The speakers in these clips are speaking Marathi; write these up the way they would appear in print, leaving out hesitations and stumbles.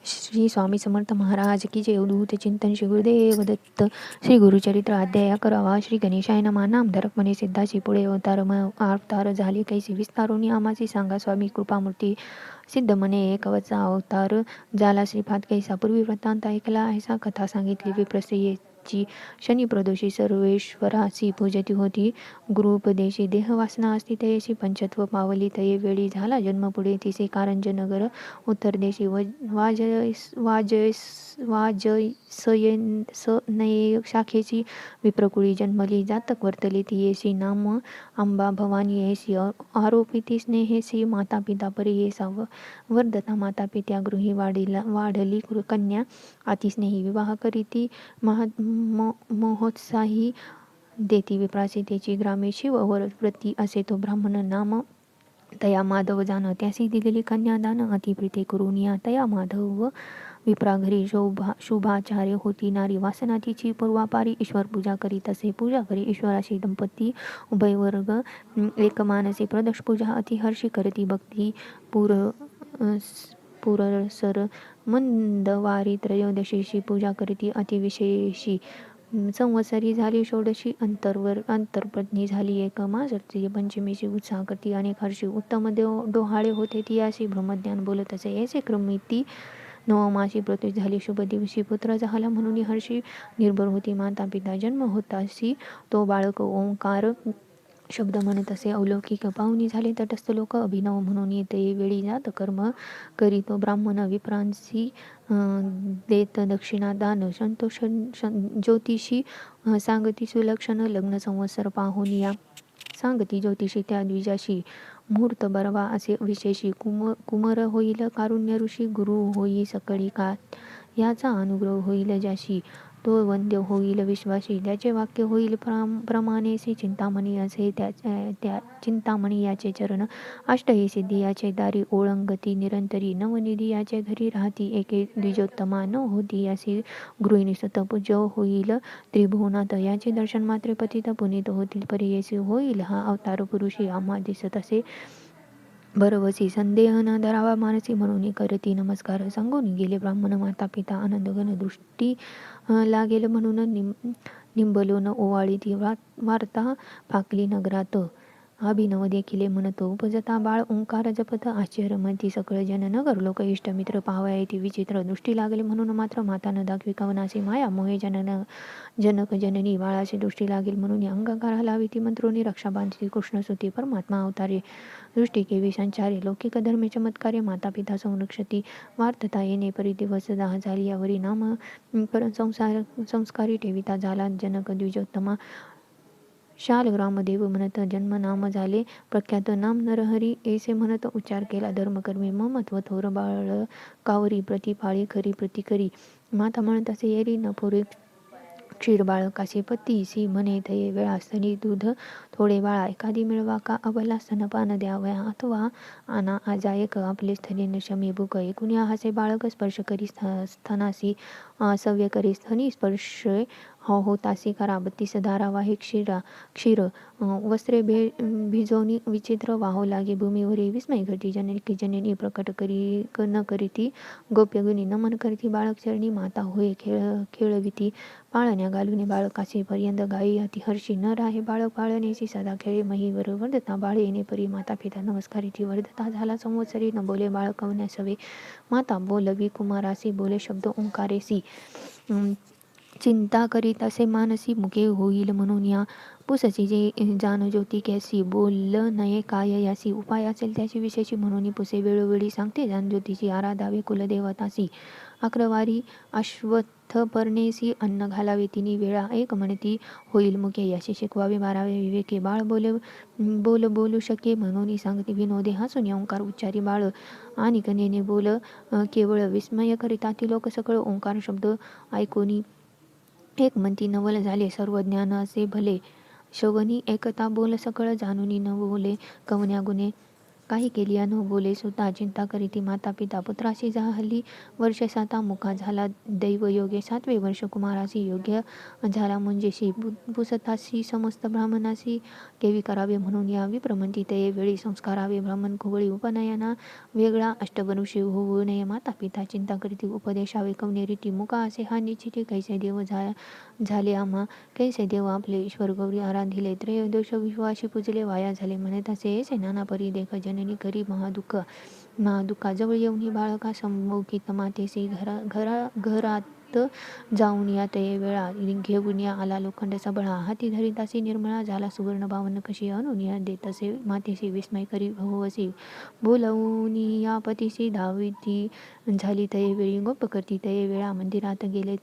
श्री स्वामी समर्थ महाराज की जय. अवधूत चिंतन श्री गुरुदेव दत्त. श्री गुरुचरित्र अध्याय करावा. श्री गणेशाय नमः. नामधारक म्हणे सिद्धाची पुढे अवतार झाले कैसे विस्तारोनी आमाची सांगा स्वामी कृपामूर्ती. सिद्ध म्हणे एक वचा अवतार झाला श्रीपाद कैसा. पूर्वी वृत्तांत ऐकला ऐसा कथा सांगितली विप्रस्येची. शनी प्रदोषी सर्वेश्वराची पूजती होती. गुरुपदेशी देहवासना असती तयेशी पंचत्व पावली तये वेळी झाला जन्म पुढे तिसे कारंज नगर. उत्तर देशी वाजसयनये शाखेची विप्रकुळी जन्मली. जातक वर्तले ती येसी नाम अंबा भवानी येसी. आरोपिती स्नेहेसी माता पिता परी येसा. वर्धता माता पित्या गृही वाढली कन्या. अतिस्नेही विवाह करीती महोत्साही देती विप्रासितेची ग्रामे. शिव व्रती असे तो ब्राह्मण नाम तया माधव जाण. त्यासी दिलेली कन्यादान अतिप्रीते करून या तया माधव विप्रा घरी. शुभाचार्य होती नारी वासना तिची पूर्वापारी. ईश्वर पूजा करीत असे पूजा करी ईश्वराशी दंपती उभय वर्ग. एक मानसी प्रदक्ष पूजा अतिहर्षी करती भक्ती. पुरसर मंदवारी त्रयोदशीची पूजा करती अतिविशेषी. संवत्सरी झाली षोडशी अंतरपत्नी झाली एक मासरची. पंचमीची उत्साह करती अनेक हर्षी. उत्तम डोहाळे होते ती याशी ब्रह्मज्ञान बोलत असे ऐसे क्रमिती. नवमासी प्रत्युष झाली शुभ दिवशी. पुत्र झाला म्हणून हर्षी. निर्भर होती माता पिता जन्म होतासी तो बाळक. ओंकार शब्द म्हणत असे अलौकिक पाहुणी झाले तटस्थ लोक. अभिनव म्हणून येते वेळी जात कर्म करीतो ब्राह्मण विप्रांसी. देत दक्षिणा दान संतोष ज्योतिषी. सांगती सुलक्षण लग्न संवत्सर पाहून या. सांगती ज्योतिषी त्या द्विजाशी. मुहूर्त बरवा असे विशेषी. कुमर होईल कारुण्य ऋषी. गुरु होई सकळी का याचा अनुग्रह होईल ज्याशी. तो वंद्य होईल विश्वासी. त्याचे वाक्य होईल प्रमाणेसी. चिंतामणी असे त्या चिंतामणी याचे चरण. अष्टही सिद्धी याचे दारी. ओळंगती निरंतरी नवनिधी याचे घरी राहती. एके द्विजोत्तमा न होती यासी गृहिणी सुत. पूज्य होईल त्रिभुवनात याचे दर्शन मात्रे पतित पुनीत होतील परियेसी. होईल हा अवतार पुरुषी आम्हा दिसत असे भरवसी. संदेह न धरावा मानसी म्हणून करती नमस्कार. सांगून गेले ब्राह्मण माता पिता आनंदगण. दृष्टी लागेल म्हणून निंबलो न ओवाळी ती वार्ता पाकली नगरात. अभिनव देखिले म्हणतो उपजता बाळ ओंकार जपत. आश्चर्य म्हणती सकळ जन. नगर लोक इष्ट मित्र पाहावया येथे विचित्र. दृष्टी लागले म्हणून मात्र माता न दाखवी कवनासी. माया मोहे जनक जननी. बाळाची दृष्टी लागेल म्हणून अंगकार हलावी ती मंत्रोनी. रक्षा बांधती कृष्णसुती परमात्मा अवतारे. दृष्टी केवी संचारे लौकिक धर्मे चमत्कारे. माता पिता संरक्षती वार्तता येणे परी दिवस झाली यावरी. नाम संस्कारी ठेविता झाला जनक द्विजोत्तमा. शालग्रामदेव म्हणत जन्म नाम झाले प्रख्यात. नाम नरहरी ऐसे म्हणत उच्चार केला धर्मकर्मी. ममत्व थोर बाळ कावरी प्रतिपाळी खरी प्रतिकरी. माता म्हणत असे येरी न पुरे क्षीर बाळकाशी. पतीसी म्हणे तये वेळा स्तनी दूध थोडे बाळा. एखादी मिळवा का अबला स्तनपान द्यावया. अथवा आना आजायक आपले स्तनी नशमी भूक. एकूण हसे बाळक स्पर्श करी स्तनासी. सव्य करी स्तनी स्पर्श होतासी करा. 32 धारा वाहे क्षीर. वस्त्रे भिजवणी विचित्र वाहो लागे भूमीवरी. विस्मय घटी जनकी जननी प्रकट न करीती. गोप्यगुणी नमन करती बाळक चरणी. माता होय खेळविती पाळण्या घालून बाळकाशी पर्यंत. गायी अतिहर्षी न राहे बाळक पाळण्याची सदा खेळे महीवर. वर्धता बाळ येणे परी माता पिता नमस्कारिती. वर्धता झाला संवत्सरी न बोले बाळ कवण्यास हवे. माता बोलवी कुमारासी. बोले शब्द ओंकारेसी. चिंता करीत असे मानसी. मुके होईल म्हणून या पुसची जे जाण ज्योती कॅसी. बोल नये काय यासी. उपाय असेल त्याची विशेषी म्हणून पुसे वेळोवेळी. सांगते जाण ज्योतीची आराधावे कुलदेवतासी. अक्रवारी अश्वत्थ पर्णेसी. अन्न घालावे तिनी वेळा. एक म्हणती होईल मुके याशी शिकवावे 12वे विवेके. बाळ बोलू शके म्हणून सांगते विनोदे. हसून ओंकार उच्चारी बाळ. आणि कन्येने बोल केवळ. विस्मय करिता ती लोक सकळ. ओंकार शब्द ऐकोनी एक म्हणती नवल झाले सर्व ज्ञान असे भले. शवनी एकता बोल सकळ. जाणूनी न बोले कवन्या गुणे. काही केलिया न बोले सुता चिंता करीती माता पिता पुत्राशी झाली वर्ष 7 मुका झाला दैवयोगे 7वे वर्ष कुमारासी योग्य झाला म्हणजेशी पुसताशी समस्त ब्राह्मणाशी केवी करावे म्हणून या विप्रमंती ते वेळी संस्कारावे ब्राह्मण कुवळी उपनयना वेगळा अष्टवरुषी होऊ नये माता पिता चिंता करीती उपदेशावे कवने रीती मुका असे हा निश्चिती कैसे देव झाले आम्हा कैसे देव आपले ईश्वर गौरी आराधिले त्रयोदश विश्वाशी पूजले वाया झाले म्हणत असे नाना परी देख जननी करी महादुःखाजवळ येऊन ही बाळका संमोकित मातेसी घरात जाऊन या ते वेळा घेऊन या आला लोखंड सबळा हाती धरितासी निर्मळा झाला सुवर्ण बावन्न कशी आणून या देत असे मातेशी विस्मय करी होवसी बोलवून या पतीशी धाविती झाली तये वेळी गोप करती तये वेळा मंदिरात गेले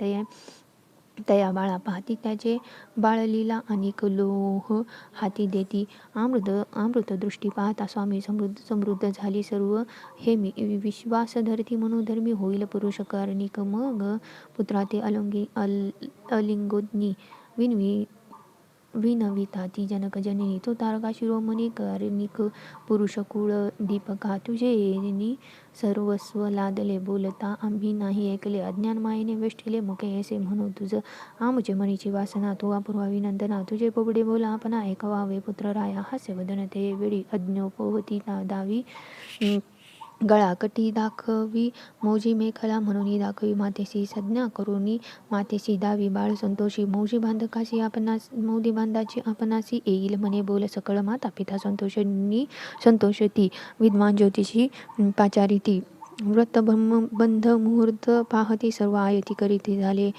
तया बाळा पाहती त्याचे बाळलीला अनेक लोह हाती देती अमृत दृष्टी पाहता स्वामी समृद्ध झाली सर्व हे मी विश्वास धरती मनोधर्मी होईल पुरुष कर्णिक मग पुत्रा ते अलिंगोज्ञी विनविता ती जनक जननी तो तारका शिरोमणी कर्णिक पुरुष कुळ दीपका तुझे सर्वस्व लादले बोलता आम्ही नाही ऐकले अज्ञान मायेने वेष्टिले मुके ऐसे म्हणू तुझ आमुचे मनीची वासना तू अपूर्वा विनंदना तुझे पोबडे बोला आपण ऐकवावे पुत्र राया हास्य वदन ते वेळी अज्ञोपवती दावी गळा कटी दाखवी मौजी मेखला म्हणून दाखवी मातेशी संज्ञा करूनी मातेशी दावी बाळ संतोषी मौजी बांधकाशी आपणास मौदी बांधाची आपणासी येईल म्हणे बोल सकळ माता पिता संतोषती विद्वान ज्योतिषी पाचारिती व्रत बंध मुहूर्त पाहती सर्व आयती करीती झाले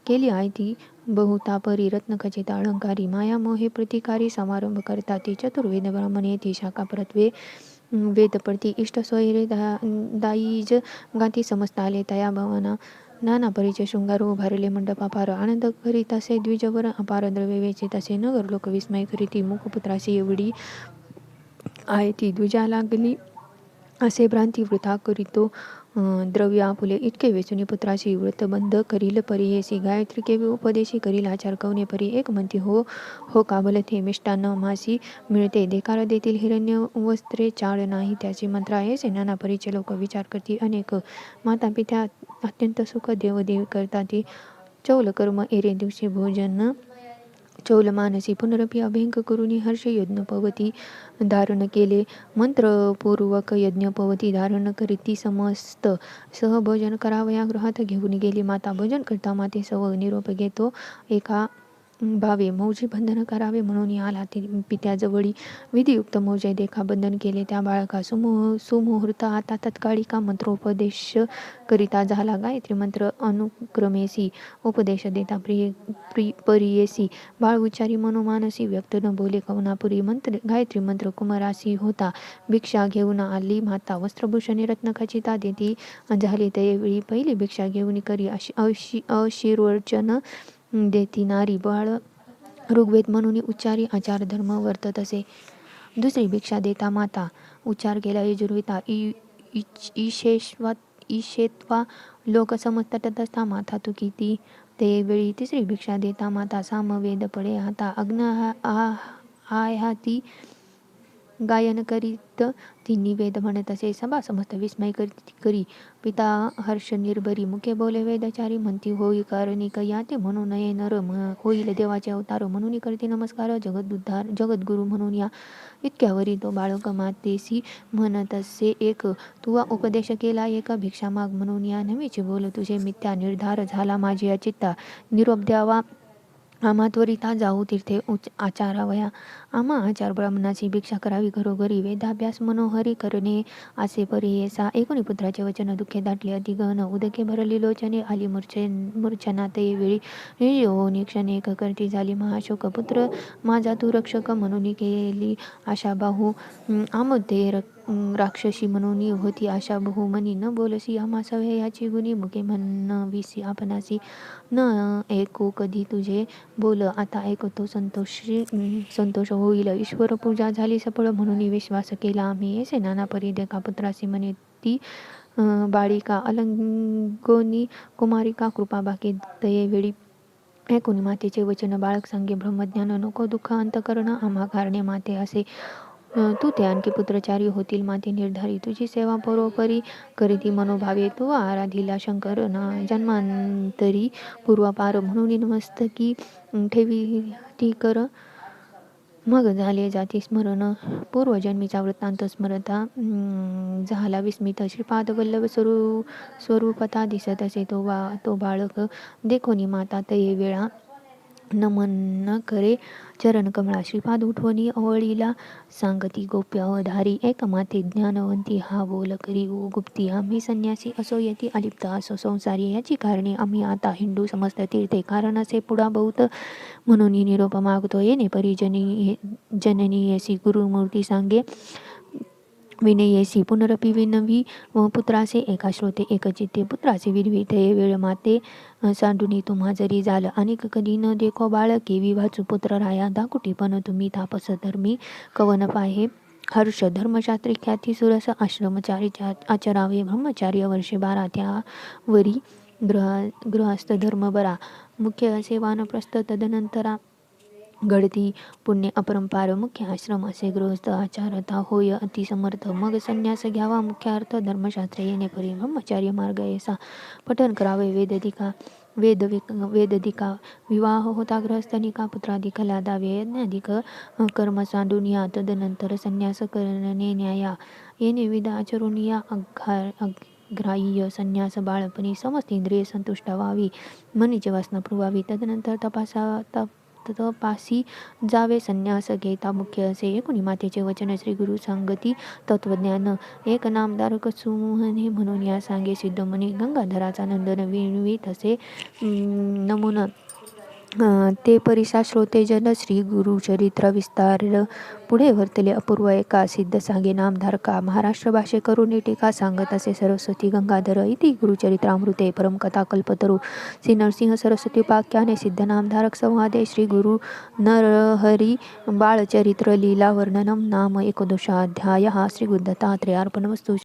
केली आयती बहुतापरी रत्नखचित अलंकारी माया मोहे प्रतिकारी समारंभ करता ती चतुर्वेद ब्राह्मणे ती शाखा परत्वे वेद पडती इष्ट सोयरे दाईज गाती समजता आले तया भवना नाना परीचे शृंगार उभारले मंडपा पार आनंद करीत असे द्विजवर अपार द्रव्य वेचित असे नगर लोक विस्मय करीती मुखपुत्राशी एवढी आहे ती द्विजा लागली असे भ्रांती वृथा करीतो द्रव्य आपुले इतके वेचुनी पुत्राशी व्रत बंद करील परी गायत्री केवी उपदेशी करील आचार कवने परी एक म्हणती हो काबलथे मिष्टान्न मासी मिळते देकार देतील हिरण्य वस्त्रे चाळ नाही त्याची मंत्रा येसे नाना परीचे लोक विचार करती अनेक माता पित्या अत्यंत सुख देवदेवी करताती चौल कर्म एरे दिवशी भोजन चौल मानसी पुनरपी अभ्यंग करुनी हर्ष यज्ञपवती धारण केले मंत्रपूर्वक यज्ञपवती धारण करीती समस्त सहभोजन करावया गृहात घेऊन गेली माता भोजन करता माते सव निरोप घेतो एका भावे मौजी बंधन करावे म्हणून आला पित्याजवळी विधियुक्त मौजे देखा बंधन केले त्या बाळका सुमुहूर्त आता तत्काळिका मंत्रोपदेश करिता झाला गायत्री मंत्र अनुक्रमेसी उपदेश देता परियेसी बाळ उच्चारी मनोमानसी व्यक्त न बोले कवनापुरी गायत्री मंत्र कुमारासी होता भिक्षा घेऊन आली माता वस्त्रभूषणे रत्नखचिता देती झाली त्यावेळी पहिली भिक्षा घेऊन करी अशिर्वचन देती नारी बाळ ऋग्वेद म्हणून उच्चारी आचार धर्म वर्तत असे दुसरी भिक्षा देता माता उच्चार केला यजुर्विता ईशेत्वा लोक समजता तथस्था माता तू किती ते वेळी तिसरी भिक्षा देता माता सामवेद पडे आता अग्न हाती गायन करीत ती निवेद म्हणत असे सभा समस्त विस्मय करी पिता हर्ष निर्भरी मुखे बोले वेदचारी म्हणती होई कारणिक याते म्हणू नये नर होईल देवाचे अवतार म्हणून करते नमस्कार जगद्गुरु म्हणून या इतक्यावरी तो बाळक मातेसी म्हणत असे एक तुवा उपदेश केला एक भिक्षा माग म्हणून या नवीचे बोल तुझे मिथ्या निर्धार झाला माझी चित्ता निरोप द्यावा आम्हा त्वरिता जाऊ तीर्थे आचारावया आम्हा आचार ब्राह्मणाची भिक्षा करावी घरोघरी वेदाभ्यास मनोहरी करणे असे परियेसा एकोणी पुत्राचे वचन दुःखे दाटले अधिगहन उदके भरली लोचने आली मूर्छना ते वेळी क्षणे करती झाली महाशोक पुत्र माझा तू रक्षक म्हणून केली आशा बाहू आमोदे राक्षसी म्हणून होती आशा बहुमनी न बोलसी आम्हा सवे याची गुणी मुके म्हणविसी आपणासी न ऐकू कधी तुझे बोल आता ऐकतो संतोष होईल ईश्वर पूजा झाली सफळ म्हणून विश्वास केला आम्ही येसे नाना परी देखा पुत्रासी म्हणे ती बाळिका अलंगोनी कुमारिका कृपा बाकी तये वेळी ऐकून मातेचे वचन बाळक सांगे ब्रह्मज्ञान नको दुःख अंतकरण आम्हा कारणे माते असे तू ते आणखी पुत्रचारी होतील माते निर्धारी तुझी सेवा परोपरी करीती मनोभावे तू आराधिला शंकर ना जन्मांतरी पूर्वापार म्हणून नमस्तकी ठेवी ती कर मग झाले जाती स्मरण पूर्वजन्मीचा वृत्तांत स्मरता झाला विस्मित श्रीपाद वल्लभ स्वरूपता दिसत असे तो बाळक देखोनी माता तये वेळा नमन करे चरण कमळा श्रीपाद उठवणी अवळीला सांगती गोप्य अवधारी एक माते ज्ञानवंती हा बोल करी ओ गुप्ती आम्ही संन्यासी असो येती अलिप्त असो संसारी याची कारणे आम्ही आता हिंदू समजत तीर्थे कारण असे पुढा बहुत म्हणून निरोप मागतो येणे परिजनी जननी येसी गुरुमूर्ती सांगे विनयेसी पुनरपी विनवी पुत्रासे एका श्रोते एकचित्ते पुत्राचे विरविते वेळ माते सांडुनी तुम्हा जरी झालं अनेक कधी न देखो बाळके विवाचू पुत्र राया दाकुटी पण तुम्ही तापस धर्मी कवन पाहे हर्ष धर्मशास्त्री ख्याती सुरस आश्रमचारी आचरावे ब्रह्मचार्य वर्षे 12 त्यावरी गृहस्थ धर्म बरा मुख्य सेवानप्रस्थ तदनंतरा घडती पुण्य अपरंपार मुख्य आश्रम असे गृहस्थ आचारता होय अतिसमर्थ मग संन्यास घ्यावा मुख्य अर्थ धर्मशास्त्र येणे परी ब्रह्मचार्य मार्ग ऐसा पठन करावे वेददिका विवाह होता गृहस्थनिका पुत्राधिक लादावे यज्ञाधिक कर्म सांडून या तदनंतर संन्यास करणे न्याया येणे विध आचरून या ग्राह्य संन्यास बाळपणी समस्त इंद्रिय संतुष्ट व्हावी मनीची वासना पुरवावी तदनंतर तपासी जावे संन्यास घेता मुख्य असे एकूणी मातेचे वचन श्री गुरु सांगती तत्वज्ञान एक नामधारक सुमोहने म्हणून या सांगे सिद्ध मनी गंगाधराचा नंदन विणवीत असे नमून ते परिसा श्रोते जन श्री गुरुचरित्र विस्तार पुढे वर्तले अपूर्व एका सिद्ध सांगे नामधारका महाराष्ट्र भाषे करून टीका सांगत असे सरस्वती गंगाधर इति गुरुचरित्रामृते परमकथा कल्पतरू श्री नरसिंह सरस्वती उपाख्याने सिद्ध नामधारक संवादे श्री गुरु नरहरी बाळचरित्र लीला वर्णनम नाम 11 अध्याय श्री गुरुदत्तात्रेयार्पणमस्तु.